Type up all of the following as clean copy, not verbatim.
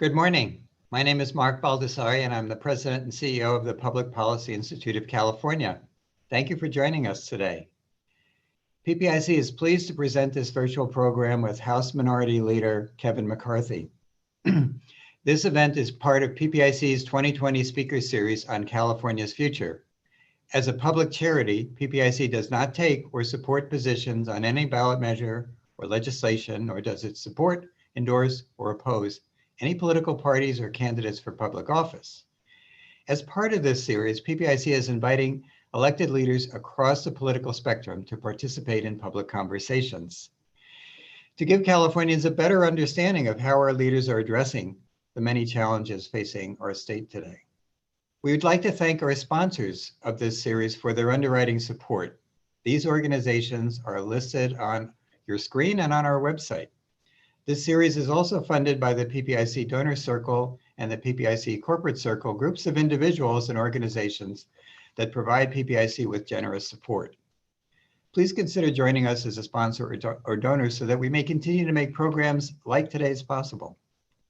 Good morning. My name is Mark Baldassare, and I'm the President and CEO of the Public Policy Institute of California. Thank you for joining us today. PPIC is pleased to present this virtual program with House Minority Leader Kevin McCarthy. This event is part of PPIC's 2020 Speaker Series on California's future. As a public charity, PPIC does not take or support positions on any ballot measure or legislation, nor does it support, endorse, or oppose any political parties or candidates for public office. As part of this series, PPIC is inviting elected leaders across the political spectrum to participate in public conversations. To give Californians a better understanding of how our leaders are addressing the many challenges facing our state today. We would like to thank our sponsors of this series for their underwriting support. These organizations are listed on your screen and on our website. This series is also funded by the PPIC Donor Circle and the PPIC Corporate Circle, groups of individuals and organizations that provide PPIC with generous support. Please consider joining us as a sponsor or donor so that we may continue to make programs like today's possible.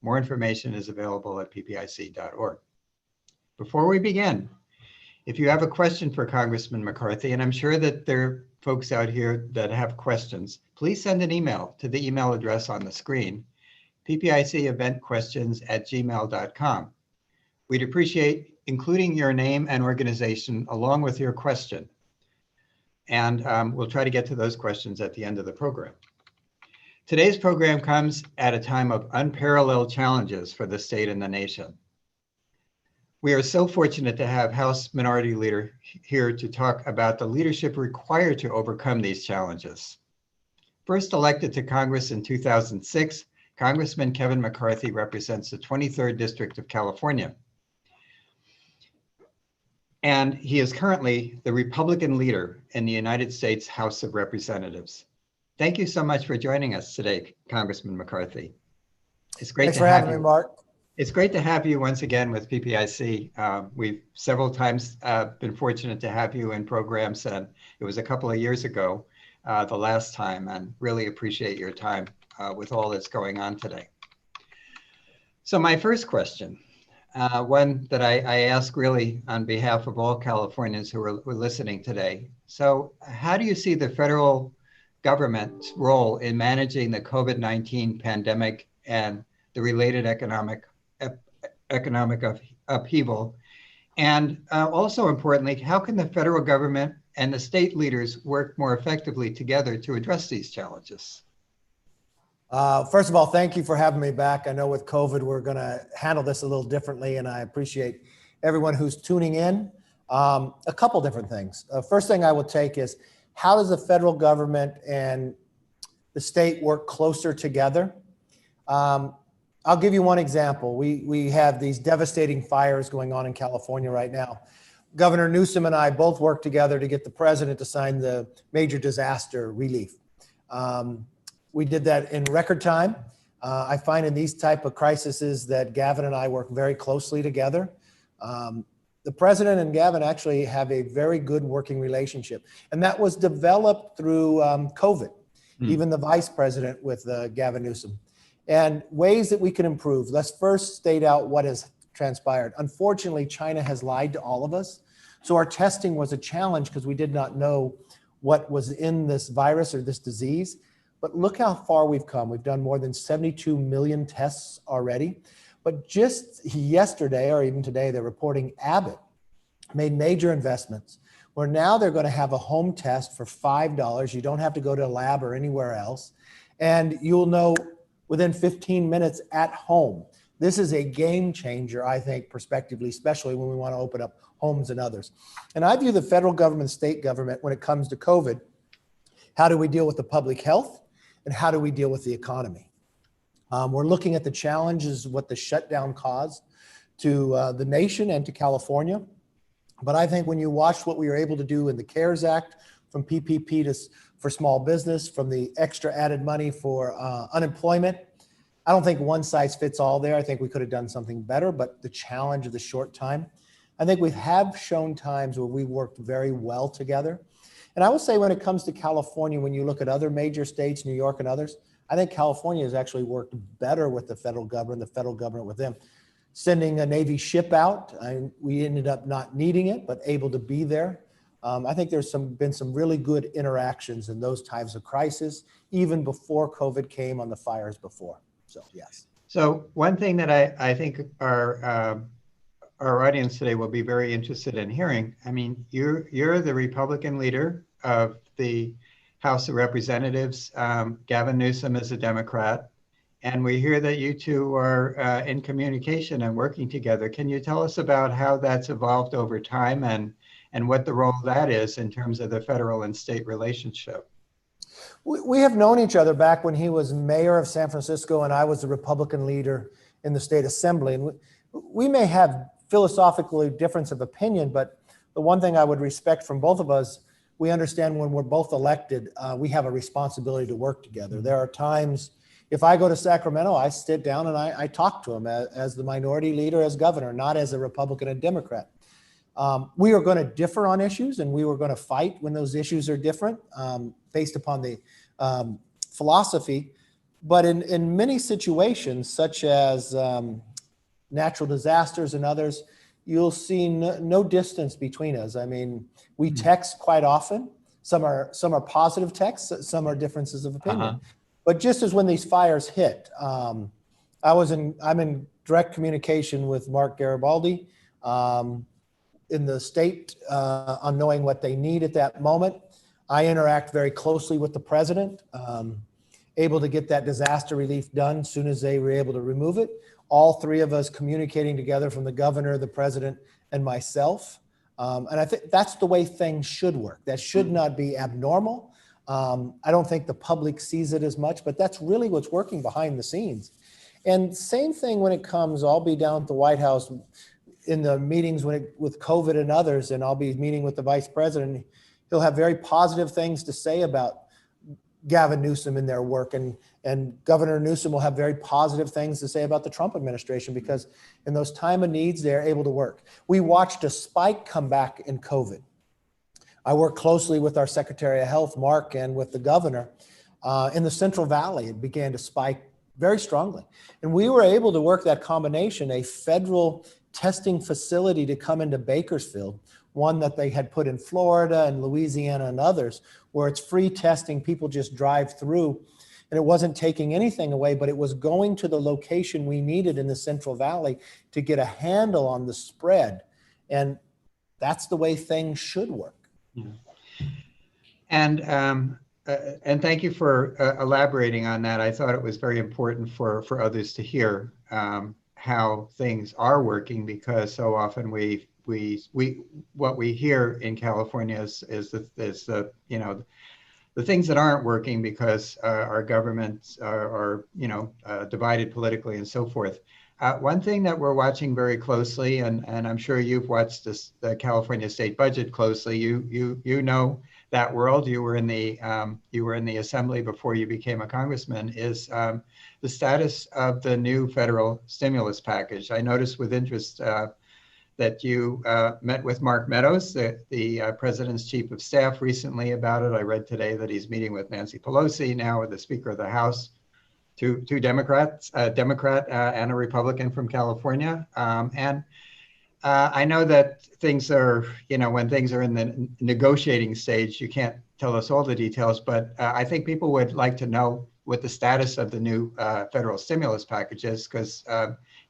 More information is available at ppic.org. Before we begin, if you have a question for Congressman McCarthy, and I'm sure that there are folks out here that have questions, please send an email to the email address on the screen, ppiceventquestions@gmail.com. We'd appreciate including your name and organization along with your question. And we'll try to get to those questions at the end of the program. Today's program comes at a time of unparalleled challenges for the state and the nation. We are so fortunate to have House Minority Leader here to talk about the leadership required to overcome these challenges. First elected to Congress in 2006, Congressman Kevin McCarthy represents the 23rd District of California. And he is currently the Republican leader in the United States House of Representatives. Thank you so much for joining us today, Congressman McCarthy. It's great Thanks to for have having you. me, Mark. It's great to have you once again with PPIC. We've several times been fortunate to have you in programs, and it was a couple of years ago, the last time, and really appreciate your time with all that's going on today. So my first question, one that I ask really on behalf of all Californians who are listening today. So how do you see the federal government's role in managing the COVID-19 pandemic and the related economic upheaval? And also importantly, how can the federal government and the state leaders work more effectively together to address these challenges? First of all, thank you for having me back. I know with COVID, we're going to handle this a little differently, and I appreciate everyone who's tuning in. A couple different things. First thing I will take is, how does the federal government and the state work closer together? I'll give you one example. We have these devastating fires going on in California right now. Governor Newsom and I both worked together to get the president to sign the major disaster relief. We did that in record time. I find in these type of crises that Gavin and I work very closely together. The president and Gavin actually have a very good working relationship, and that was developed through COVID, even the vice president with Gavin Newsom. And ways that we can improve. Let's first state out what has transpired. Unfortunately, China has lied to all of us. So our testing was a challenge because we did not know what was in this virus or this disease. But look how far we've come. We've done more than 72 million tests already. But just yesterday, or even today, they're reporting Abbott made major investments where now they're going to have a home test for $5. You don't have to go to a lab or anywhere else. And you'll know within 15 minutes at home. This is a game changer, I think, prospectively, especially when we want to open up homes and others. And I view the federal government, state government, when it comes to COVID, how do we deal with the public health and how do we deal with the economy? We're looking at the challenges, what the shutdown caused to the nation and to California. But I think when you watch what we were able to do in the CARES Act, from PPP for small business, from the extra added money for unemployment, I don't think one size fits all there. I think we could have done something better, but the challenge of the short time, I think we have shown times where we worked very well together. And I will say when it comes to California, when you look at other major states, New York and others, I think California has actually worked better with the federal government with them. Sending a Navy ship out, we ended up not needing it, but able to be there. I think there's been some really good interactions in those times of crisis, even before COVID came on the fires before. So, yes. So one thing that I think our audience today will be very interested in hearing, I mean, you're the Republican leader of the House of Representatives. Gavin Newsom is a Democrat. And we hear that you two are in communication and working together. Can you tell us about how that's evolved over time and what the role of that is in terms of the federal and state relationship? We have known each other back when he was mayor of San Francisco and I was the Republican leader in the state assembly. And we may have philosophically difference of opinion, but the one thing I would respect from both of us, we understand when we're both elected, we have a responsibility to work together. There are times, if I go to Sacramento, I sit down and I talk to him as the minority leader, as governor, not as a Republican and Democrat. We are going to differ on issues and we were going to fight when those issues are different based upon the philosophy. But in many situations, such as natural disasters and others, you'll see no distance between us. I mean, we text quite often. Some are positive texts, some are differences of opinion. But just as when these fires hit, I'm in direct communication with Mark Garibaldi in the state on knowing what they need at that moment. I interact very closely with the president, able to get that disaster relief done as soon as they were able to remove it. All three of us communicating together from the governor, the president, and myself. And I think that's the way things should work. That should not be abnormal. I don't think the public sees it as much, but that's really what's working behind the scenes. And same thing when it comes, I'll be down at the White House in the meetings with COVID and others, and I'll be meeting with the vice president. He'll have very positive things to say about Gavin Newsom in their work, and Governor Newsom will have very positive things to say about the Trump administration, because in those time of needs, they're able to work. We watched a spike come back in COVID. I work closely with our Secretary of Health, Mark, and with the governor. In the Central Valley, it began to spike very strongly. And we were able to work that combination, a federal testing facility to come into Bakersfield, one that they had put in Florida and Louisiana and others, where it's free testing, people just drive through. And it wasn't taking anything away, but it was going to the location we needed in the Central Valley to get a handle on the spread. And that's the way things should work. Yeah. And thank you for elaborating on that. I thought it was very important for others to hear how things are working, because so often what we hear in California is the the things that aren't working because our governments are divided politically and so forth. One thing that we're watching very closely, and I'm sure you've watched the California state budget closely. You know that world. You were in the assembly before you became a congressman. Is the status of the new federal stimulus package? I noticed with interest that you met with Mark Meadows, the president's chief of staff, recently about it. I read today that he's meeting with Nancy Pelosi now, with the Speaker of the House. Two Democrats, a Democrat and a Republican from California. And I know that things are, when things are in the negotiating stage, you can't tell us all the details, but I think people would like to know what the status of the new federal stimulus package is, because,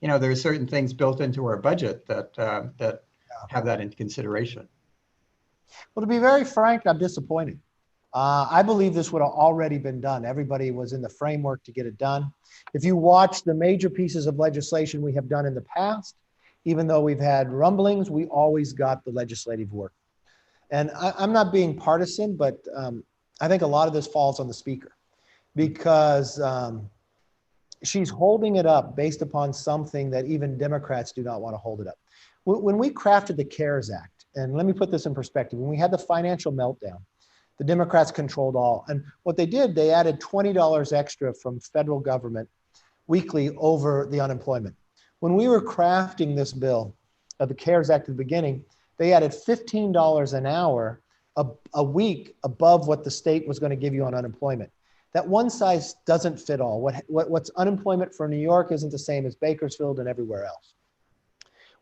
there are certain things built into our budget that have that into consideration. Well, to be very frank, I'm disappointed. I believe this would have already been done. Everybody was in the framework to get it done. If you watch the major pieces of legislation we have done in the past, even though we've had rumblings, we always got the legislative work. And I'm not being partisan, but I think a lot of this falls on the Speaker, because she's holding it up based upon something that even Democrats do not want to hold it up. When we crafted the CARES Act, and let me put this in perspective, when we had the financial meltdown, the Democrats controlled all. And what they did, they added $20 extra from federal government weekly over the unemployment. When we were crafting this bill of the CARES Act at the beginning, they added $15 an hour a week above what the state was going to give you on unemployment. That one size doesn't fit all. What's unemployment for New York isn't the same as Bakersfield and everywhere else.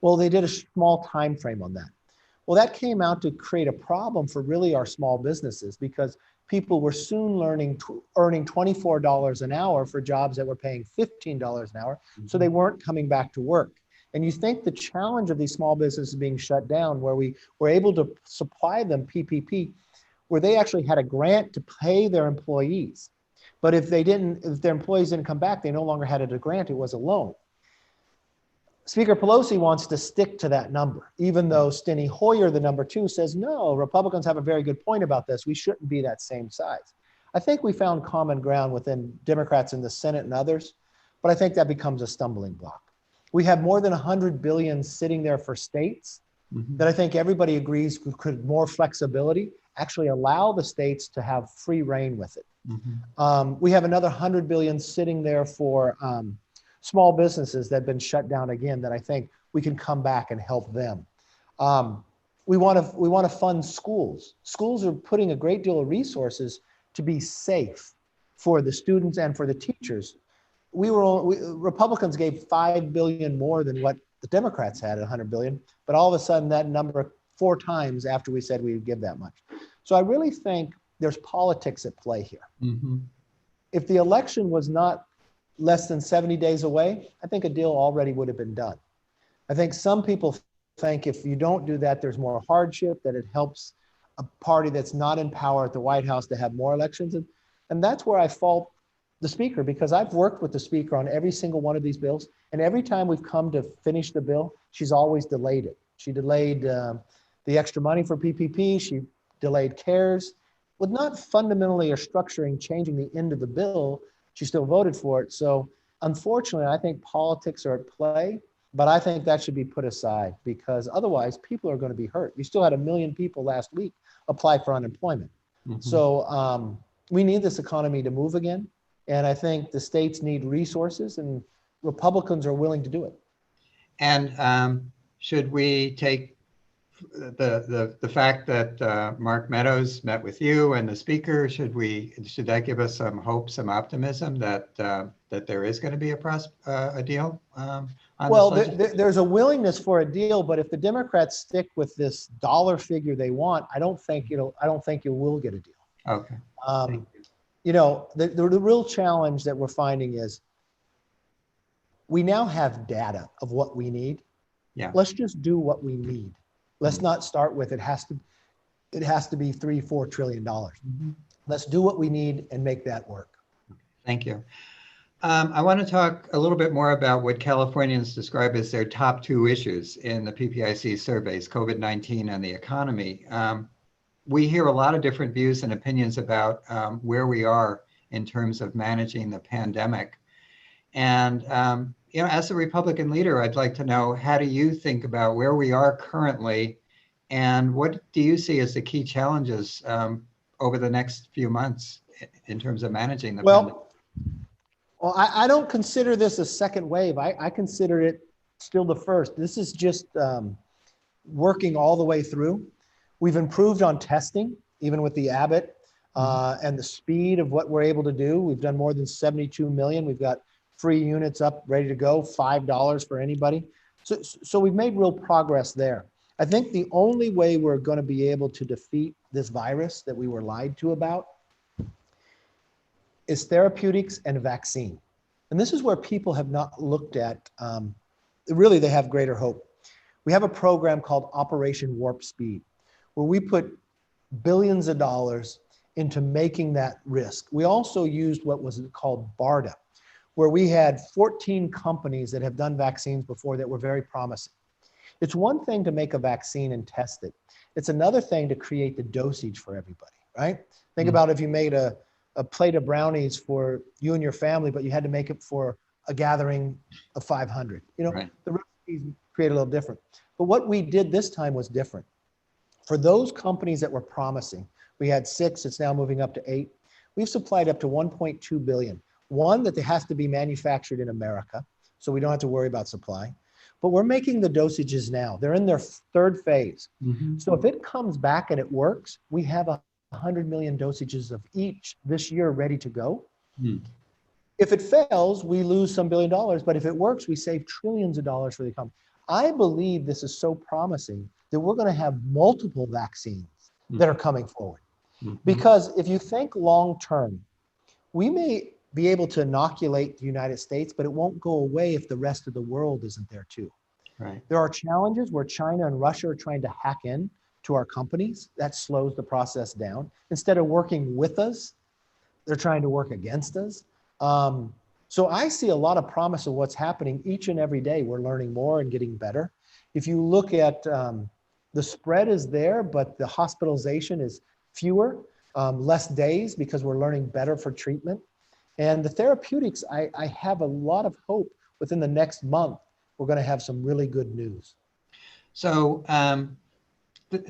Well, they did a small time frame on that. Well, that came out to create a problem for really our small businesses because people were soon earning $24 an hour for jobs that were paying $15 an hour. So they weren't coming back to work. And you think the challenge of these small businesses being shut down, where we were able to supply them PPP, where they actually had a grant to pay their employees. But if their employees didn't come back, they no longer had a grant, it was a loan. Speaker Pelosi wants to stick to that number, even though Steny Hoyer, the number 2, says, no, Republicans have a very good point about this. We shouldn't be that same size. I think we found common ground within Democrats in the Senate and others, but I think that becomes a stumbling block. We have more than $100 billion sitting there for states that I think everybody agrees could more flexibility, actually allow the states to have free reign with it. We have another $100 billion sitting there for small businesses that have been shut down again that I think we can come back and help them. We want to fund schools. Schools are putting a great deal of resources to be safe for the students and for the teachers. Republicans gave $5 billion more than what the Democrats had at $100 billion, but all of a sudden that number 4 times after we said we would give that much. So I really think there's politics at play here. If the election was not less than 70 days away, I think a deal already would have been done. I think some people think if you don't do that, there's more hardship, that it helps a party that's not in power at the White House to have more elections. And that's where I fault the speaker, because I've worked with the speaker on every single one of these bills. And every time we've come to finish the bill, she's always delayed it. She delayed the extra money for PPP. She delayed CARES. With not fundamentally or structuring changing the end of the bill, she still voted for it. So unfortunately, I think politics are at play, but I think that should be put aside because otherwise people are going to be hurt. You still had 1 million people last week apply for unemployment. So we need this economy to move again. And I think the states need resources and Republicans are willing to do it. And should we take the fact that Mark Meadows met with you and the speaker, should that give us some hope, some optimism that there is going to be a deal? Well, there's a willingness for a deal, but if the Democrats stick with this dollar figure they want, I don't think you will get a deal. Okay. You know, the real challenge that we're finding is we now have data of what we need. Yeah. Let's just do what we need. Let's not start with it has to be $3-4 trillion. Let's do what we need and make that work. Thank you. I want to talk a little bit more about what Californians describe as their top 2 issues in the PPIC surveys, COVID-19 and the economy. We hear a lot of different views and opinions about where we are in terms of managing the pandemic. And you know, as a Republican leader, I'd like to know, how do you think about where we are currently, and what do you see as the key challenges over the next few months in terms of managing the pandemic? Well, I don't consider this a second wave. I consider it still the first. This is just working all the way through. We've improved on testing, even with the Abbott and the speed of what we're able to do. We've done more than 72 million. We've got free units up, ready to go, $5 for anybody. So we've made real progress there. I think the only way we're going to be able to defeat this virus that we were lied to about is therapeutics and vaccine. And this is where people have not looked at, really they have greater hope. We have a program called Operation Warp Speed, where we put billions of dollars into making that risk. We also used what was called BARDA, where we had 14 companies that have done vaccines before that were very promising. It's one thing to make a vaccine and test it. It's another thing to create the dosage for everybody, right? Think about if you made a plate of brownies for you and your family, but you had to make it for a gathering of 500. You know, the recipes create a little different. But what we did this time was different. For those companies that were promising, we had 6, it's now moving up to 8. We've supplied up to 1.2 billion. One, that they have to be manufactured in America, so we don't have to worry about supply. but we're making the dosages now. They're in their third phase. Mhm. So if it comes back and it works, we have 100 million dosages of each this year ready to go. Mm. If it fails, we lose some $1 billion, but if it works, we save trillions of dollars for the economy. I believe this is so promising that we're going to have multiple vaccines that are coming forward. Mhm. Because if you think long term, we may be able to inoculate the United States, but it won't go away if the rest of the world isn't there too. Right. There are challenges where China and Russia are trying to hack in to our companies. That slows the process down. Instead of working with us, they're trying to work against us. So I see a lot of promise of what's happening each and every day. We're learning more and getting better. If you look at the spread is there, but the hospitalization is fewer, less days because we're learning better for treatment. And the therapeutics, I have a lot of hope within the next month, we're going to have some really good news. So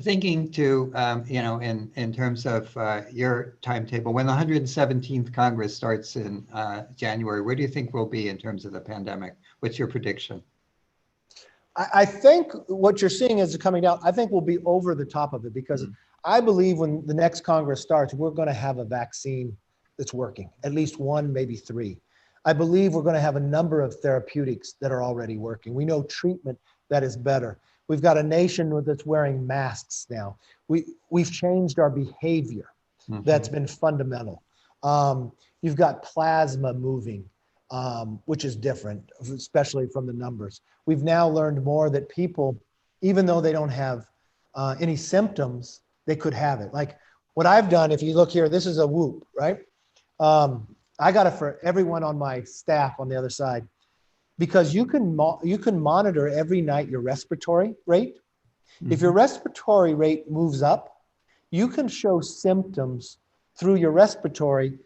thinking to, in terms of your timetable, when the 117th Congress starts in January, where do you think we'll be in terms of the pandemic? What's your prediction? I think what you're seeing is coming down. I think we'll be over the top of it because I believe when the next Congress starts, we're going to have a vaccine that's working, at least one, maybe three. I believe we're going to have a number of therapeutics that are already working. We know treatment that is better. We've got a nation that's wearing masks now. We've changed our behavior. That's been fundamental. You've got plasma moving, which is different, especially from the numbers. We've now learned more that people, even though they don't have any symptoms, they could have it. Like what I've done, if you look here, this is a whoop, right? I got it for everyone on my staff on the other side, because you can monitor every night your respiratory rate. If your respiratory rate moves up, you can show symptoms through your respiratory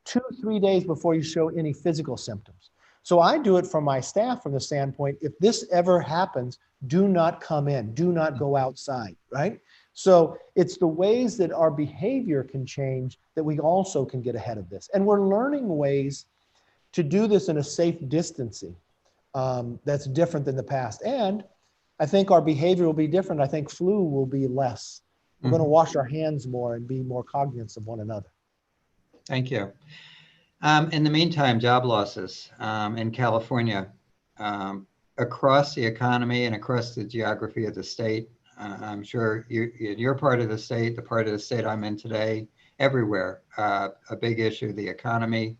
2-3 days before you show any physical symptoms. So I do it for my staff from the standpoint, if this ever happens, do not come in, do not go outside, right? So it's the ways that our behavior can change that we also can get ahead of this. And we're learning ways to do this in a safe distancing that's different than the past. And I think our behavior will be different. I think flu will be less. We're going to wash our hands more and be more cognizant of one another. Thank you. In the meantime, job losses in California, across the economy and across the geography of the state. I'm sure in your part of the state, the part of the state I'm in today, everywhere, a big issue, the economy.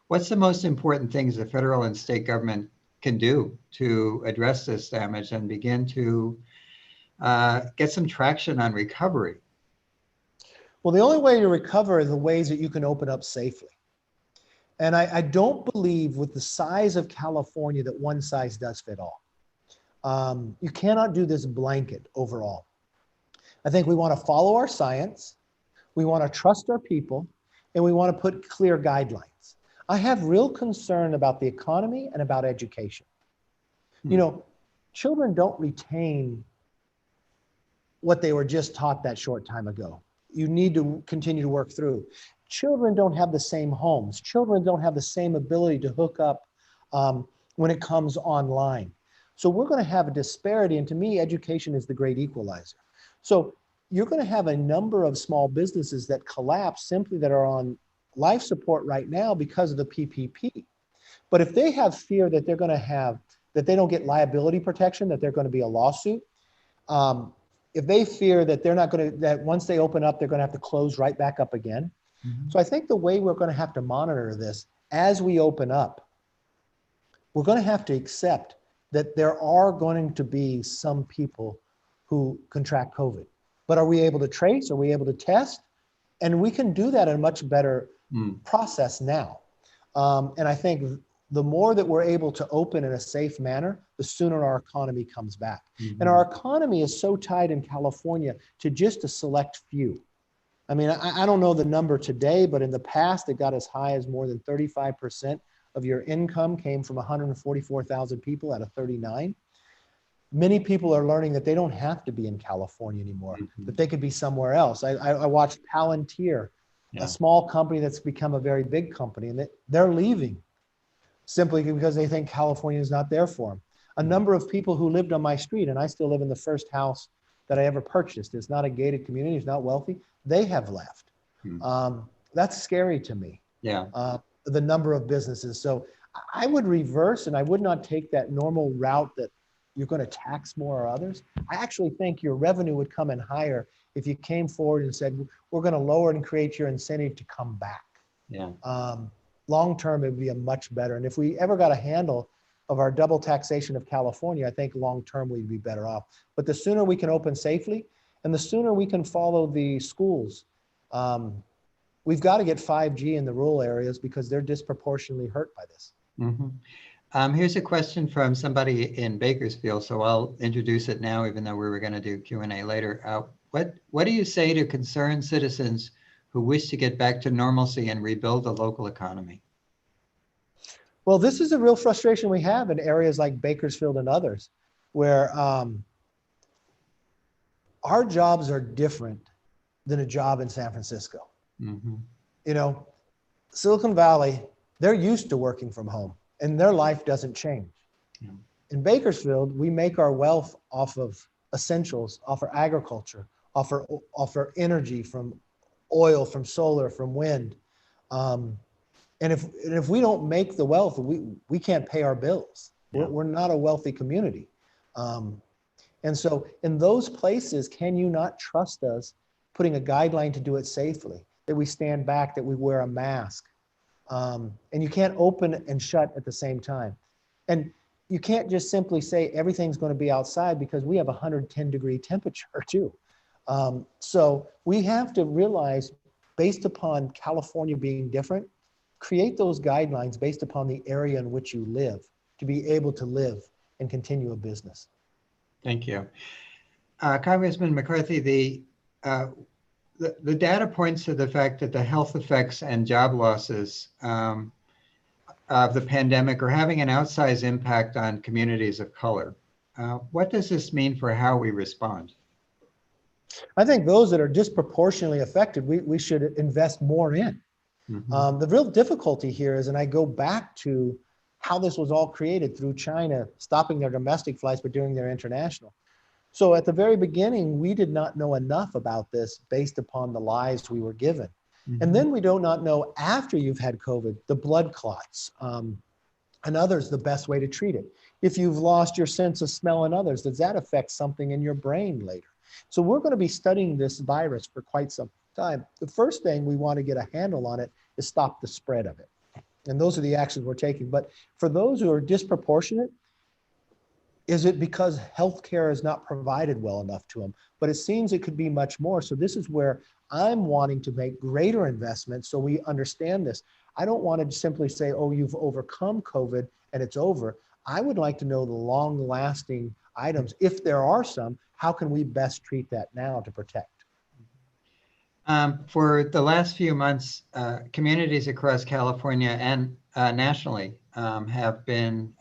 What's the most important things the federal and state government can do to address this damage and begin to get some traction on recovery? Well, the only way to recover is the ways that you can open up safely. And I don't believe with the size of California that one size does fit all. You cannot do this blanket overall. I think we want to follow our science, we want to trust our people, and we want to put clear guidelines. I have real concern about the economy and about education. You know, children don't retain what they were just taught that short time ago. You need to continue to work through. Children don't have the same homes. Children don't have the same ability to hook up when it comes online. So we're going to have a disparity. And to me, education is the great equalizer. So you're going to have a number of small businesses that collapse simply that are on life support right now because of the PPP. But if they have fear that they're going to have, that they don't get liability protection, that they're going to be a lawsuit, if they fear that they're not going to, that once they open up, they're going to have to close right back up again. So I think the way we're going to have to monitor this as we open up, we're going to have to accept that there are going to be some people who contract COVID. But are we able to trace? Are we able to test? And we can do that in a much better process now. And I think the more that we're able to open in a safe manner, the sooner our economy comes back. And our economy is so tied in California to just a select few. I mean, I don't know the number today, but in the past, it got as high as more than 35% of your income came from 144,000 people out of 39. Many people are learning that they don't have to be in California anymore, that they could be somewhere else. I watched Palantir, a small company that's become a very big company, and they're leaving simply because they think California is not there for them. A number of people who lived on my street, and I still live in the first house that I ever purchased. It's not a gated community. It's not wealthy. They have left. That's scary to me. Yeah. The number of businesses. So I would reverse, and I would not take that normal route that you're going to tax more or others. I actually think your revenue would come in higher if you came forward and said, we're going to lower it and create your incentive to come back. Yeah. Long term, it would be a much better. And if we ever got a handle of our double taxation of California, I think long term we'd be better off. But the sooner we can open safely and the sooner we can follow the schools, we've got to get 5G in the rural areas because they're disproportionately hurt by this. Here's a question from somebody in Bakersfield, so I'll introduce it now, even though we were going to do Q&A later. What do you say to concerned citizens who wish to get back to normalcy and rebuild the local economy? Well, this is a real frustration we have in areas like Bakersfield and others, where our jobs are different than a job in San Francisco. You know, Silicon Valley, they're used to working from home and their life doesn't change. In Bakersfield, we make our wealth off of essentials, off of agriculture, off our energy from oil, from solar, from wind. And if we don't make the wealth, we can't pay our bills. We're not a wealthy community. And so in those places, can you not trust us putting a guideline to do it safely, that we stand back, that we wear a mask? And you can't open and shut at the same time. And you can't just simply say everything's going to be outside because we have 110-degree temperature too. So we have to realize, based upon California being different, create those guidelines based upon the area in which you live to be able to live and continue a business. Thank you. Congressman McCarthy, the data points to the fact that the health effects and job losses of the pandemic are having an outsized impact on communities of color. What does this mean for how we respond? I think those that are disproportionately affected, we should invest more in. The real difficulty here is, and I go back to how this was all created through China, stopping their domestic flights, but doing their international. So at the very beginning, we did not know enough about this based upon the lies we were given. And then we do not know, after you've had COVID, the blood clots and others, the best way to treat it. If you've lost your sense of smell and others, does that affect something in your brain later? So we're going to be studying this virus for quite some time. The first thing we want to get a handle on it is stop the spread of it. And those are the actions we're taking. But for those who are disproportionate, is it because healthcare is not provided well enough to them? But it seems it could be much more. So this is where I'm wanting to make greater investments so we understand this. I don't want to simply say, oh, you've overcome COVID and it's over. I would like to know the long-lasting items. If there are some, how can we best treat that now to protect? For the last few months, communities across California and nationally have been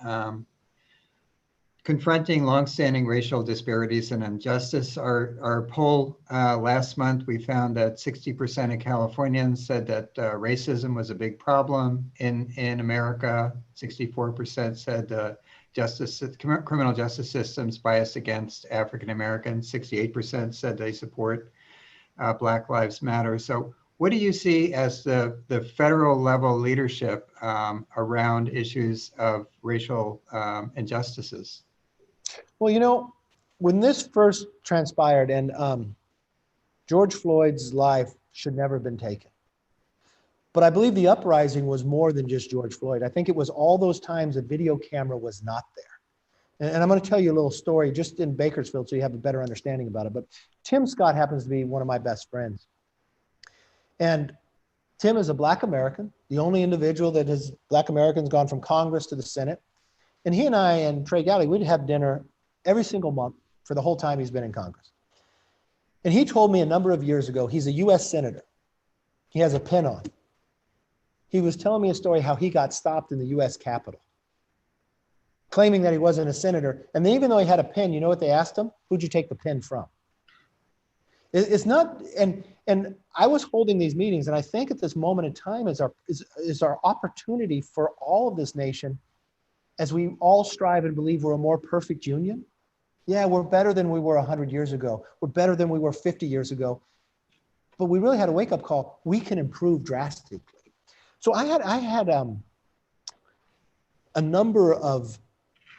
confronting longstanding racial disparities and injustice. Our poll last month, we found that 60% of Californians said that racism was a big problem in America. 64% said the criminal justice system's biased against African Americans. 68% said they support Black Lives Matter. So what do you see as the federal level leadership around issues of racial injustices? Well, you know, when this first transpired, and George Floyd's life should never have been taken. But I believe the uprising was more than just George Floyd. I think it was all those times a video camera was not there. And I'm going to tell you a little story just in Bakersfield so you have a better understanding about it. But Tim Scott happens to be one of my best friends. And Tim is a Black American, the only individual that has Black Americans gone from Congress to the Senate. And he and I and Trey Galley, we'd have dinner every single month for the whole time he's been in Congress. And he told me a number of years ago, he's a US Senator. He has a pin on. He was telling me a story how he got stopped in the US Capitol, claiming that he wasn't a senator. And then even though he had a pin, you know what they asked him? Who'd you take the pin from? It's not, and I was holding these meetings, and I think at this moment in time is our opportunity for all of this nation as we all strive and believe we're a more perfect union, yeah, we're better than we were 100 years ago. We're better than we were 50 years ago. But we really had a wake-up call. We can improve drastically. So I had a number of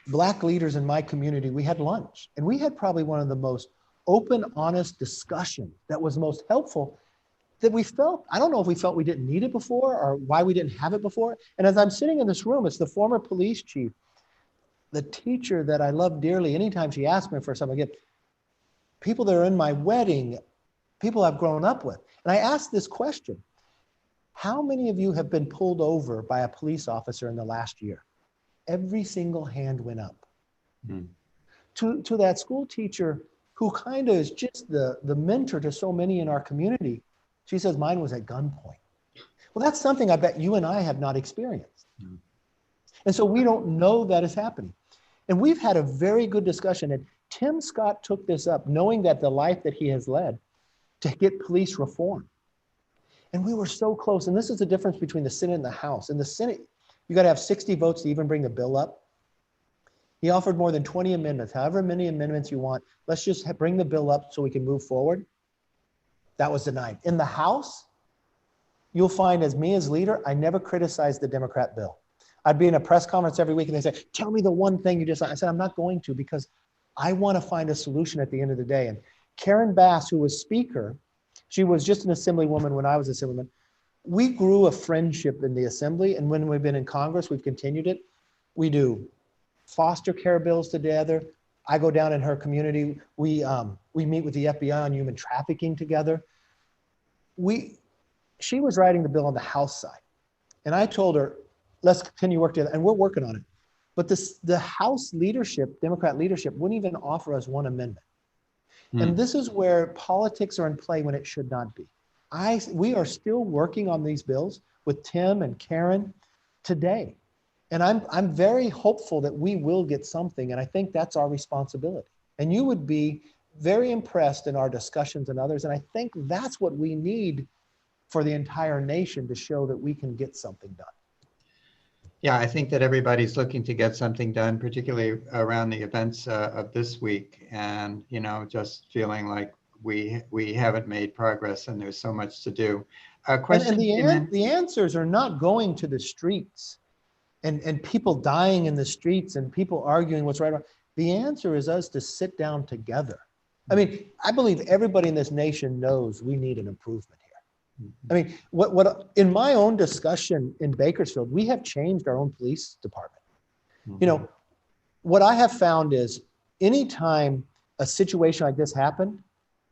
Black leaders in my community. We had lunch, and we had probably one of the most open, honest discussion that was most helpful that we felt. I don't know if we felt we didn't need it before or why we didn't have it before. And as I'm sitting in this room, it's the former police chief, the teacher that I love dearly. Anytime she asks me for something, I get people that are in my wedding, people I've grown up with. And I asked this question: how many of you have been pulled over by a police officer in the last year? Every single hand went up. Mm. To that school teacher who kind of is just the mentor to so many in our community, she says, mine was at gunpoint. Well, that's something I bet you and I have not experienced. Mm. And so we don't know that is happening. And we've had a very good discussion. And Tim Scott took this up, knowing that the life that he has led, to get police reform. And we were so close. And this is the difference between the Senate and the House. In the Senate, you got to have 60 votes to even bring the bill up. He offered more than 20 amendments, however many amendments you want. Let's just bring the bill up so we can move forward. That was denied. In the House, you'll find as me as leader, I never criticized the Democrat bill. I'd be in a press conference every week and they say, tell me the one thing you just, I said, I'm not going to, because I want to find a solution at the end of the day. And Karen Bass, who was speaker, she was just an assemblywoman when I was assemblyman. We grew a friendship in the assembly, and when we've been in Congress, we've continued it. We do foster care bills together. I go down in her community. We meet with the FBI on human trafficking together. She was writing the bill on the House side, and I told her, let's continue work together, and we're working on it. But the House leadership, Democrat leadership, wouldn't even offer us one amendment. And this is where politics are in play when it should not be. We are still working on these bills with Tim and Karen today. And I'm very hopeful that we will get something. And I think that's our responsibility. And you would be very impressed in our discussions and others. And I think that's what we need for the entire nation to show that we can get something done. Yeah, I think that everybody's looking to get something done, particularly around the events of this week. And, you know, just feeling like we haven't made progress and there's so much to do. And the answers are not going to the streets and people dying in the streets and people arguing what's right or wrong. The answer is us to sit down together. I mean, I believe everybody in this nation knows we need an improvement here. I mean, what in my own discussion in Bakersfield, we have changed our own police department. You know, what I have found is anytime a situation like this happened,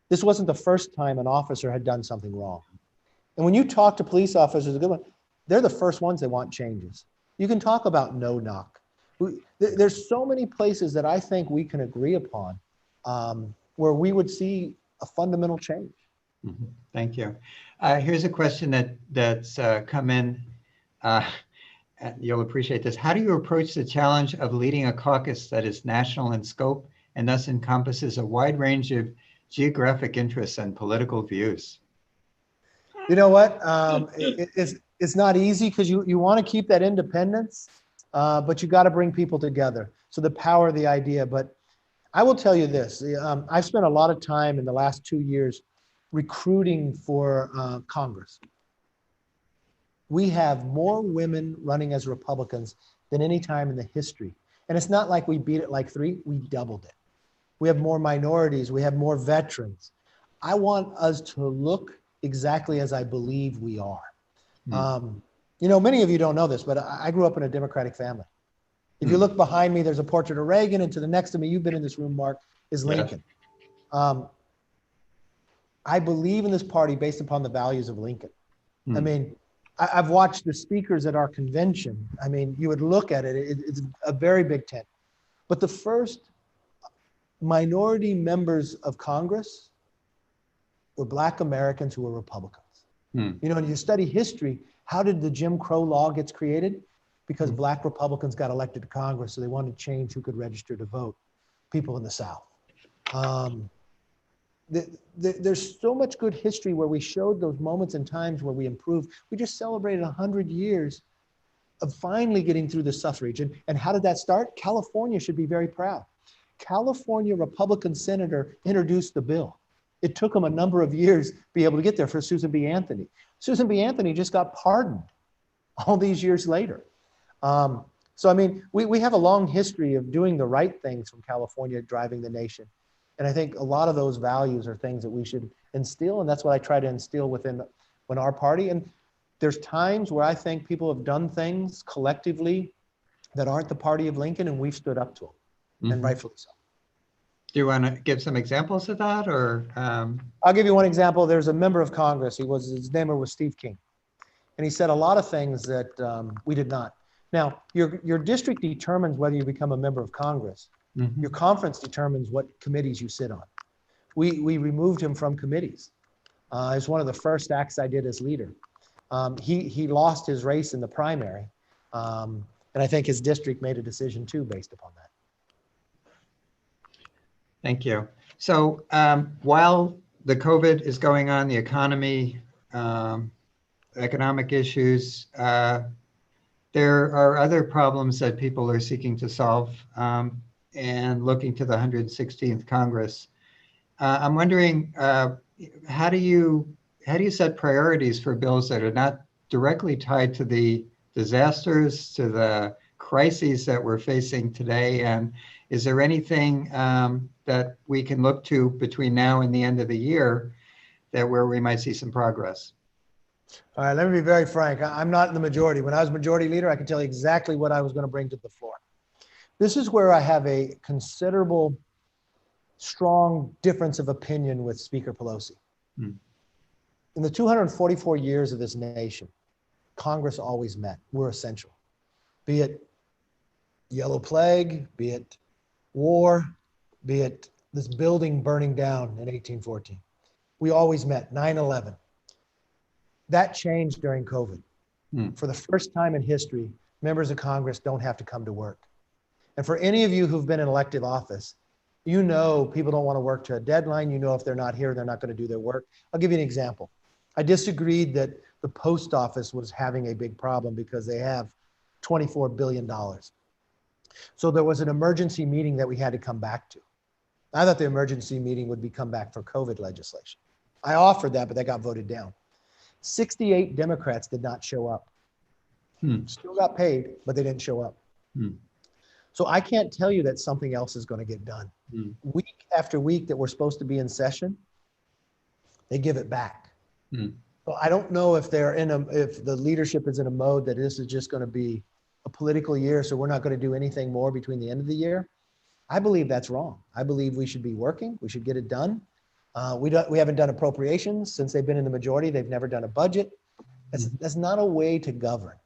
this wasn't the first time an officer had done something wrong. And when you talk to police officers, a good one, they're the first ones that want changes. You can talk about no knock. There's so many places that I think we can agree upon where we would see a fundamental change. Mm-hmm. Thank you. Here's a question that's come in. You'll appreciate this. How do you approach the challenge of leading a caucus that is national in scope and thus encompasses a wide range of geographic interests and political views? You know what? It's not easy because you want to keep that independence, but you got to bring people together. So the power of the idea. But I will tell you this. I've spent a lot of time in the last 2 years recruiting for Congress. We have more women running as Republicans than any time in the history. And it's not like we beat it like 3, we doubled it. We have more minorities, we have more veterans. I want us to look exactly as I believe we are. You know, many of you don't know this, but I grew up in a Democratic family. If you look behind me, there's a portrait of Reagan, and to the next of me, you've been in this room, Mark, is Lincoln. Yeah. I believe in this party based upon the values of Lincoln. I mean, I've watched the speakers at our convention. I mean, you would look at it, it's a very big tent. But the first minority members of Congress were Black Americans who were Republicans. You know, when you study history, how did the Jim Crow law gets created? Because Black Republicans got elected to Congress, so they wanted to change who could register to vote, people in the South. There's so much good history where we showed those moments and times where we improved. We just celebrated 100 years of finally getting through the suffrage. And how did that start? California should be very proud. California Republican senator introduced the bill. It took him a number of years to be able to get there for Susan B. Anthony. Susan B. Anthony just got pardoned all these years later. So, I mean, we have a long history of doing the right things from California driving the nation. And I think a lot of those values are things that we should instill. And that's what I try to instill within our party. And there's times where I think people have done things collectively that aren't the party of Lincoln, and we've stood up to them, and rightfully so. Do you want to give some examples of that, or? I'll give you one example. There's a member of Congress. His name was Steve King, and he said a lot of things that we did not. Now, your district determines whether you become a member of Congress. Your conference determines what committees you sit on. We removed him from committees. It's one of the first acts I did as leader. He lost his race in the primary, and I think his district made a decision too based upon that. Thank you. So while the COVID is going on, the economy, economic issues, there are other problems that people are seeking to solve and looking to the 116th Congress. I'm wondering, how do you set priorities for bills that are not directly tied to the disasters, to the crises that we're facing today? And is there anything that we can look to between now and the end of the year where we might see some progress? All right, let me be very frank. I'm not in the majority. When I was majority leader, I can tell you exactly what I was going to bring to the floor. This is where I have a considerable, strong difference of opinion with Speaker Pelosi. In the 244 years of this nation, Congress always met. We're essential. Be it yellow plague, be it war, be it this building burning down in 1814. We always met. 9/11. That changed during COVID. For the first time in history, members of Congress don't have to come to work. And for any of you who've been in elective office, you know people don't want to work to a deadline. You know if they're not here, they're not going to do their work. I'll give you an example. I disagreed that the post office was having a big problem because they have $24 billion. So there was an emergency meeting that we had to come back to. I thought the emergency meeting would be come back for COVID legislation. I offered that, but that got voted down. 68 Democrats did not show up. Still got paid, but they didn't show up. So I can't tell you that something else is going to get done. Week after week that we're supposed to be in session, they give it back. So I don't know if if the leadership is in a mode that this is just going to be a political year, so we're not going to do anything more between the end of the year. I believe that's wrong. I believe we should be working. We should get it done. We haven't done appropriations since they've been in the majority. They've never done a budget. That's not a way to govern.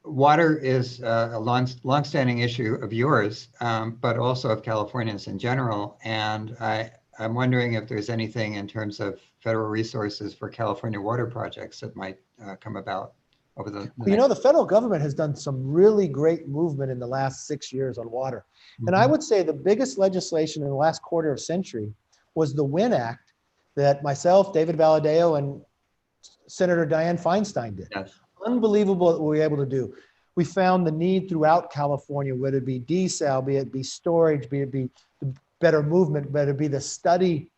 Water is a longstanding issue of yours, but also of Californians in general. And I'm wondering if there's anything in terms of federal resources for California water projects that might come about over the the federal government has done some really great movement in the last 6 years on water. And I would say the biggest legislation in the last quarter of century was the WIN Act that myself, David Valadao, and Senator Dianne Feinstein did. Yes. Unbelievable what we were able to do. We found the need throughout California, whether it be desal, be it be storage, be it be better movement, whether it be the study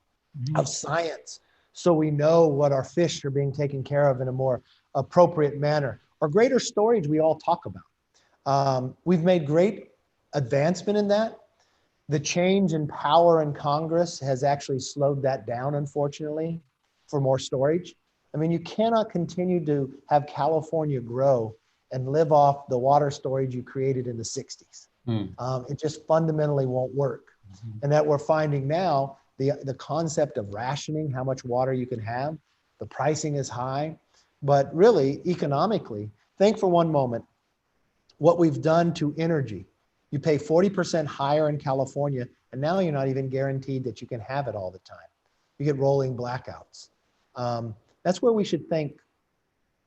of science, so we know what our fish are being taken care of in a more appropriate manner, or greater storage we all talk about. We've made great advancement in that. The change in power in Congress has actually slowed that down, unfortunately, for more storage. I mean, you cannot continue to have California grow and live off the water storage you created in the 60s. It just fundamentally won't work. And that we're finding now, the concept of rationing, how much water you can have, the pricing is high, but really economically, think for one moment, what we've done to energy. You pay 40% higher in California, and now you're not even guaranteed that you can have it all the time. You get rolling blackouts. That's where we should think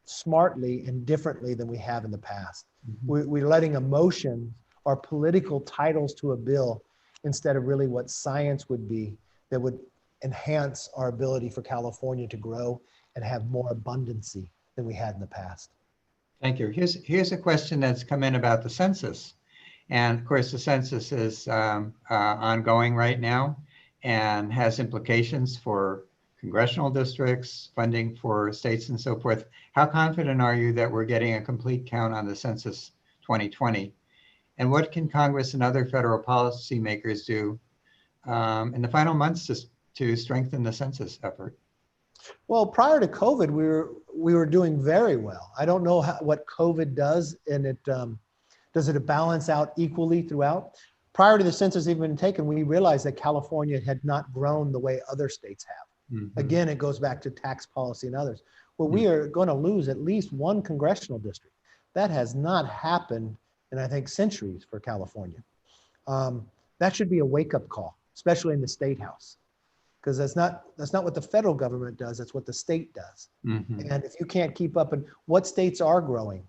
smartly and differently than we have in the past. We're letting emotion or political titles to a bill instead of really what science would be that would enhance our ability for California to grow and have more abundancy than we had in the past. Thank you. Here's a question that's come in about the census. And of course, the census is ongoing right now and has implications for congressional districts, funding for states and so forth. How confident are you that we're getting a complete count on the census 2020? And what can Congress and other federal policymakers do in the final months to strengthen the census effort? Well, prior to COVID, we were doing very well. I don't know what COVID does, and does it balance out equally throughout? Prior to the census even being taken, we realized that California had not grown the way other states have. Mm-hmm. Again, it goes back to tax policy and others. Well, we are going to lose at least one congressional district. That has not happened in, I think, centuries for California. That should be a wake-up call, especially in the state house, because that's not what the federal government does. That's what the state does. Mm-hmm. And if you can't keep up, and what states are growing,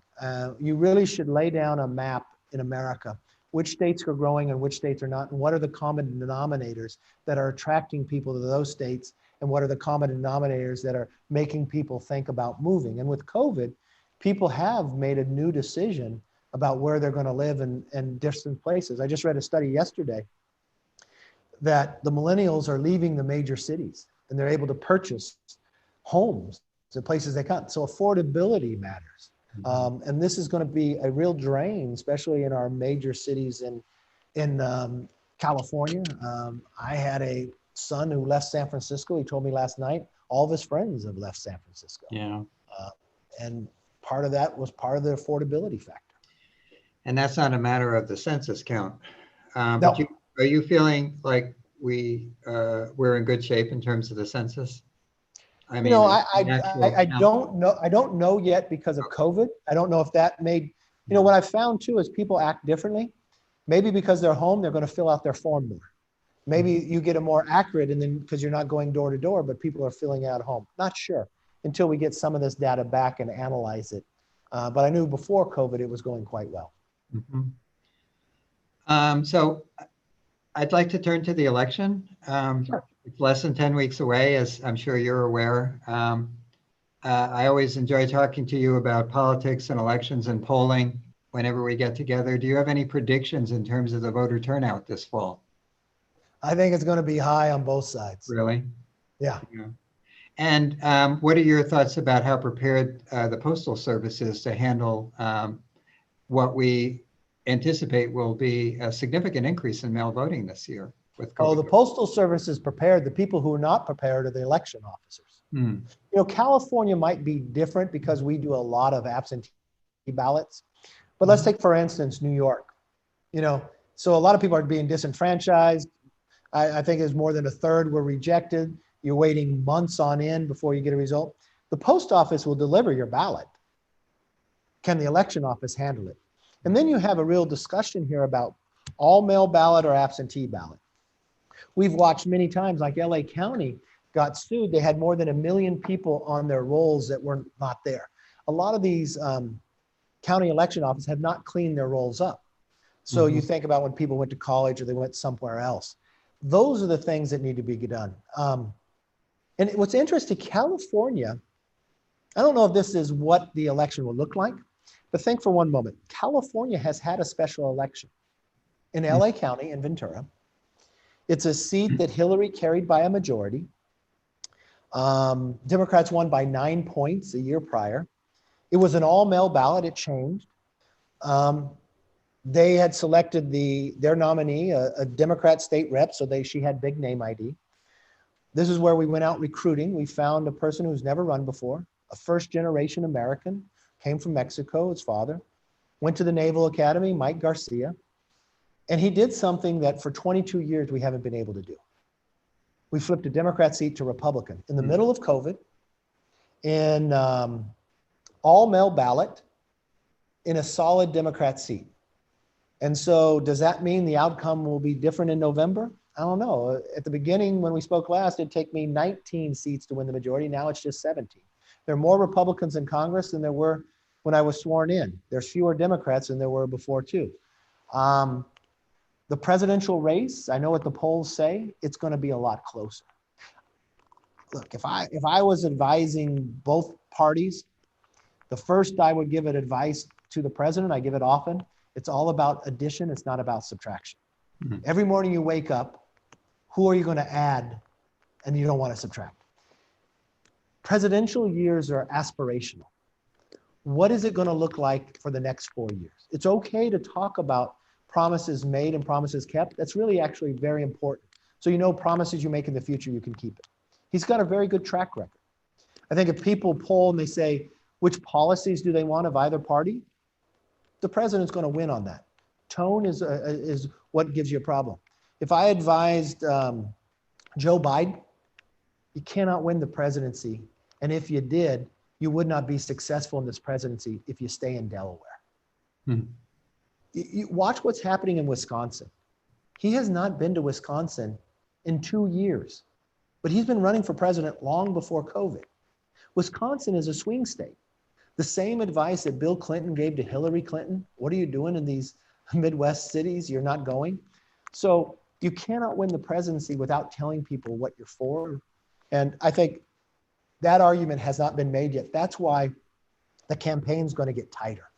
you really should lay down a map in America, which states are growing and which states are not, and what are the common denominators that are attracting people to those states, and what are the common denominators that are making people think about moving. And with COVID, people have made a new decision about where they're going to live in distant places. I just read a study yesterday that the millennials are leaving the major cities and they're able to purchase homes in places they can't. So affordability matters. And this is going to be a real drain, especially in our major cities in California. I had a son who left San Francisco. He told me last night, all of his friends have left San Francisco. Yeah. And part of that was part of the affordability factor. And that's not a matter of the census count. No. But are you feeling like we're in good shape in terms of the census? I mean, I don't know. I don't know yet because of COVID. I don't know if that made, what I found too is people act differently. Maybe because they're home, they're going to fill out their form more. Maybe you get a more accurate, and then because you're not going door to door, but people are filling out home. Not sure until we get some of this data back and analyze it. But I knew before COVID, it was going quite well. Mm-hmm. So I'd like to turn to the election. Sure. It's less than 10 weeks away, as I'm sure you're aware. I always enjoy talking to you about politics and elections and polling whenever we get together. Do you have any predictions in terms of the voter turnout this fall? I think it's going to be high on both sides. Really? Yeah. And what are your thoughts about how prepared the Postal Service is to handle what we anticipate will be a significant increase in mail voting this year with COVID? Oh, the Postal Service is prepared. The people who are not prepared are the election officers. California might be different because we do a lot of absentee ballots. But let's take, for instance, New York. So a lot of people are being disenfranchised. I think there's more than a third were rejected. You're waiting months on end before you get a result. The post office will deliver your ballot. Can the election office handle it? And then you have a real discussion here about all mail ballot or absentee ballot. We've watched many times, like LA County got sued. They had more than 1 million people on their rolls that were not there. A lot of these county election offices have not cleaned their rolls up. So you think about when people went to college or they went somewhere else. Those are the things that need to be done. And what's interesting, California, I don't know if this is what the election will look like, but think for one moment. California has had a special election in LA County in Ventura. It's a seat that Hillary carried by a majority. Democrats won by 9 points a year prior. It was an all-mail ballot. It changed. They had selected their nominee, a Democrat state rep, so she had big name ID. This is where we went out recruiting. We found a person who's never run before, a first-generation American, came from Mexico, his father, went to the Naval Academy, Mike Garcia, and he did something that for 22 years we haven't been able to do. We flipped a Democrat seat to Republican in the middle of COVID, in all-mail ballot, in a solid Democrat seat. And so does that mean the outcome will be different in November? I don't know. At the beginning, when we spoke last, it'd take me 19 seats to win the majority. Now it's just 17. There are more Republicans in Congress than there were when I was sworn in. There's fewer Democrats than there were before too. The presidential race, I know what the polls say, it's going to be a lot closer. Look, if I was advising both parties, The first, I would give it advice to the president. I give it often. It's all about addition. It's not about subtraction. Mhm. Every morning you wake up, who are you going to add and you don't want to subtract? Presidential years are aspirational. What is it going to look like for the next 4 years? It's okay to talk about promises made and promises kept. That's really actually very important. So you know promises you make in the future, you can keep it. He's got a very good track record. I think if people poll and they say, which policies do they want of either party? The president's going to win on that. Tone is what gives you a problem. If I advised Joe Biden, you cannot win the presidency. And if you did, you would not be successful in this presidency if you stay in Delaware. Hmm. You watch what's happening in Wisconsin. He has not been to Wisconsin in 2 years, but he's been running for president long before COVID. Wisconsin is a swing state. The same advice that Bill Clinton gave to Hillary Clinton. What are you doing in these Midwest cities? You're not going. So you cannot win the presidency without telling people what you're for. And I think that argument has not been made yet. That's why the campaign's going to get tighter.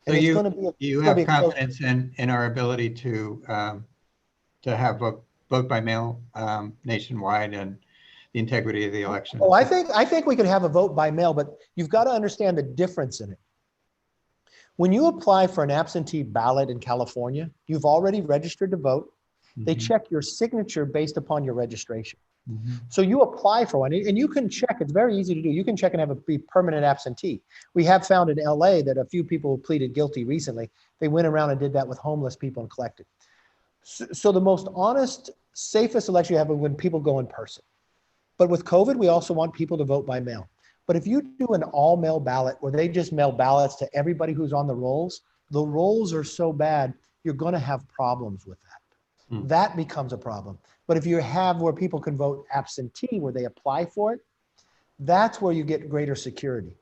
So and it's going to be you have confidence in our ability to have vote by mail nationwide and the integrity of the election. Oh, I think we could have a vote by mail, but you've got to understand the difference in it. When you apply for an absentee ballot in California, you've already registered to vote. They check your signature based upon your registration. So you apply for one, and you can check. It's very easy to do. You can check and have it be permanent absentee. We have found in LA that a few people pleaded guilty recently. They went around and did that with homeless people and collected. So the most honest, safest election you have is when people go in person. But with COVID, we also want people to vote by mail. But if you do an all-mail ballot where they just mail ballots to everybody who's on the rolls are so bad, you're going to have problems with that. That becomes a problem. But if you have where people can vote absentee, where they apply for it, that's where you get greater security.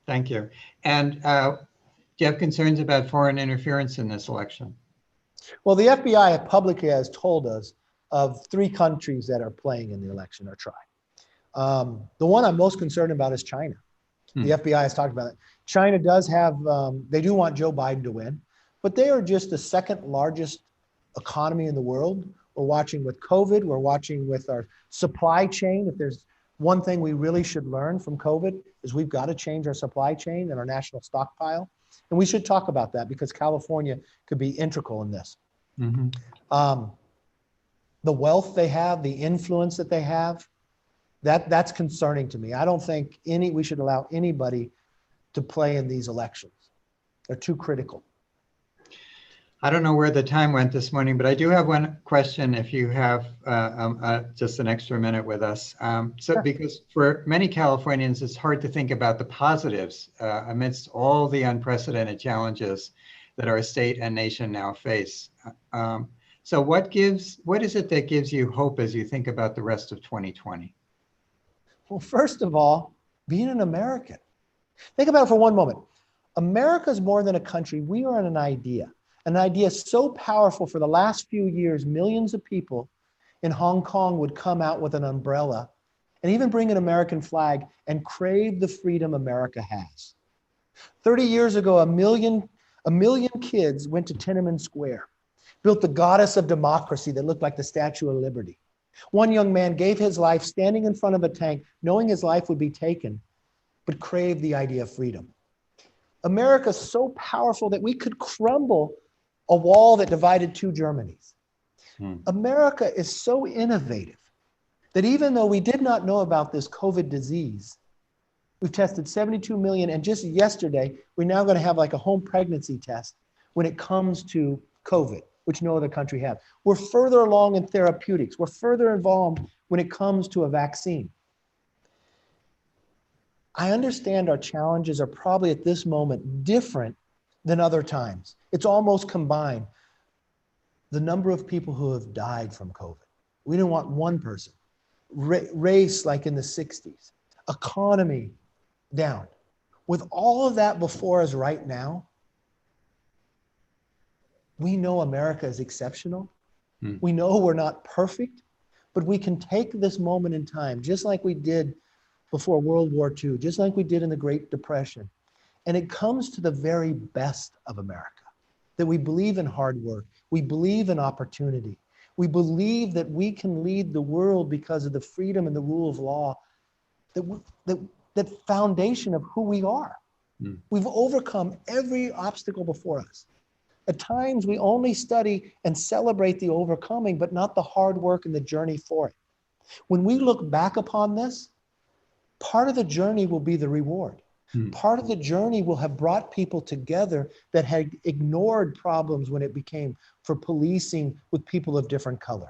Thank you. And do you have concerns about foreign interference in this election? Well, the FBI publicly has told us of 3 countries that are playing in the election or trying. The one I'm most concerned about is China. The FBI has talked about it. China does have, they do want Joe Biden to win, but they are just the second largest economy in the world. We're watching with COVID. We're watching with our supply chain. If there's one thing we really should learn from COVID is we've got to change our supply chain and our national stockpile. And we should talk about that because California could be integral in this. The wealth they have, the influence that they have, that's concerning to me. I don't think we should allow anybody to play in these elections. They're too critical. I don't know where the time went this morning, but I do have one question if you have just an extra minute with us. Sure. Because for many Californians, it's hard to think about the positives amidst all the unprecedented challenges that our state and nation now face. So what is it that gives you hope as you think about the rest of 2020? Well, first of all, being an American. Think about it for one moment. America's more than a country. We are an idea so powerful for the last few years, millions of people in Hong Kong would come out with an umbrella and even bring an American flag and crave the freedom America has. 30 years ago, a million kids went to Tiananmen Square, built the goddess of democracy that looked like the Statue of Liberty. One young man gave his life standing in front of a tank, knowing his life would be taken, but craved the idea of freedom. America's so powerful that we could crumble a wall that divided 2 Germanys. America is so innovative that even though we did not know about this COVID disease, we've tested 72 million. And just yesterday, we're now going to have like a home pregnancy test when it comes to COVID, which no other country has. We're further along in therapeutics. We're further involved when it comes to a vaccine. I understand our challenges are probably at this moment different than other times. It's almost combined. The number of people who have died from COVID. We didn't want one person. Race like in the 60s. Economy down. With all of that before us right now, we know America is exceptional. We know we're not perfect, but we can take this moment in time, just like we did before World War II, just like we did in the Great Depression. And it comes to the very best of America, that we believe in hard work. We believe in opportunity. We believe that we can lead the world because of the freedom and the rule of law, that foundation of who we are. We've overcome every obstacle before us. At times, we only study and celebrate the overcoming, but not the hard work and the journey for it. When we look back upon this, part of the journey will be the reward. Part of the journey will have brought people together that had ignored problems when it became for policing with people of different color.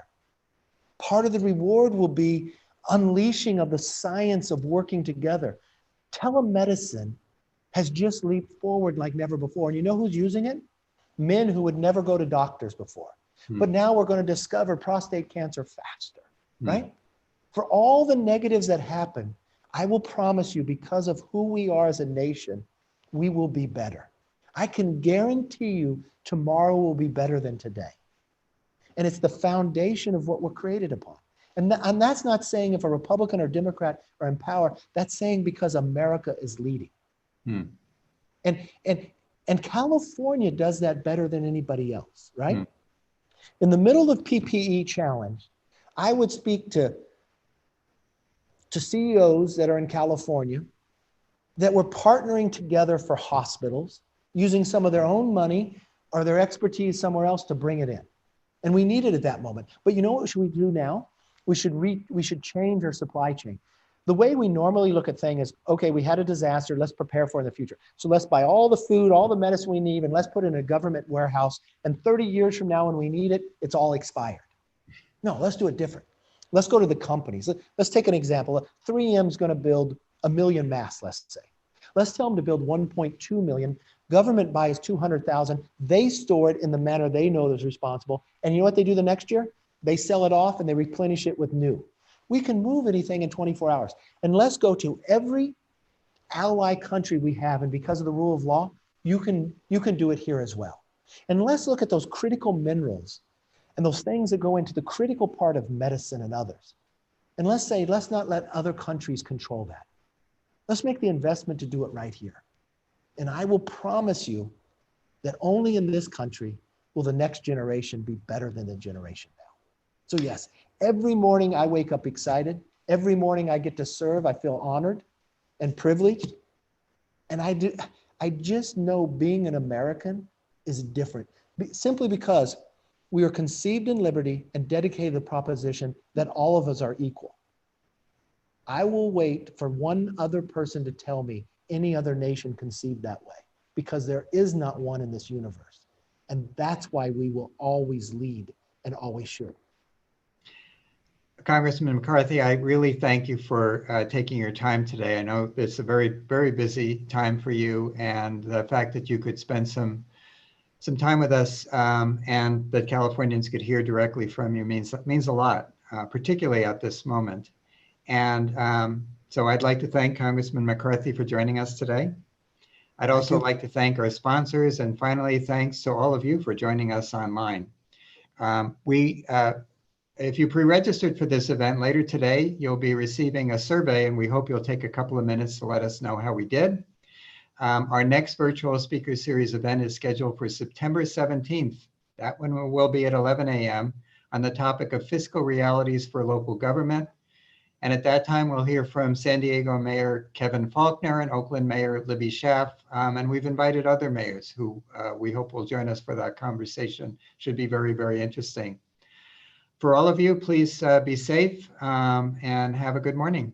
Part of the reward will be unleashing of the science of working together. Telemedicine has just leaped forward like never before. And you know who's using it? Men who would never go to doctors before. But now we're going to discover prostate cancer faster, right? For all the negatives that happen, I will promise you, because of who we are as a nation, we will be better. I can guarantee you tomorrow will be better than today. And it's the foundation of what we're created upon. And that's not saying if a Republican or Democrat are in power, that's saying because America is leading. And California does that better than anybody else, right? In the middle of PPE challenge, I would speak to CEOs that are in California that were partnering together for hospitals, using some of their own money or their expertise somewhere else to bring it in. And we need it at that moment. But you know what should we do now? We should change our supply chain. The way we normally look at things is, okay, we had a disaster, let's prepare for it in the future. So let's buy all the food, all the medicine we need, and let's put it in a government warehouse. And 30 years from now when we need it, it's all expired. No, let's do it different. Let's go to the companies. Let's take an example. 3M is going to build 1 million masks, let's say. Let's tell them to build 1.2 million. Government buys 200,000. They store it in the manner they know is responsible. And you know what they do the next year? They sell it off and they replenish it with new. We can move anything in 24 hours. And let's go to every ally country we have. And because of the rule of law, you can do it here as well. And let's look at those critical minerals and those things that go into the critical part of medicine and others. And let's say, let's not let other countries control that. Let's make the investment to do it right here. And I will promise you that only in this country will the next generation be better than the generation now. So yes, every morning I wake up excited. Every morning I get to serve, I feel honored and privileged. And I just know being an American is different, simply because we are conceived in liberty and dedicated to the proposition that all of us are equal. I will wait for one other person to tell me any other nation conceived that way, because there is not one in this universe. And that's why we will always lead and always should. Congressman McCarthy, I really thank you for taking your time today. I know it's a very, very busy time for you, and the fact that you could spend some time with us and that Californians could hear directly from you means a lot, particularly at this moment. And so I'd like to thank Congressman McCarthy for joining us today. I'd also like to thank our sponsors, and finally, thanks to all of you for joining us online. If you pre-registered for this event later today, you'll be receiving a survey, and we hope you'll take a couple of minutes to let us know how we did. Our next virtual speaker series event is scheduled for September 17th. That one will be at 11 a.m. on the topic of fiscal realities for local government. And at that time, we'll hear from San Diego Mayor Kevin Faulconer and Oakland Mayor Libby Schaaf. And we've invited other mayors who we hope will join us for that conversation. Should be very, very interesting. For all of you, please be safe and have a good morning.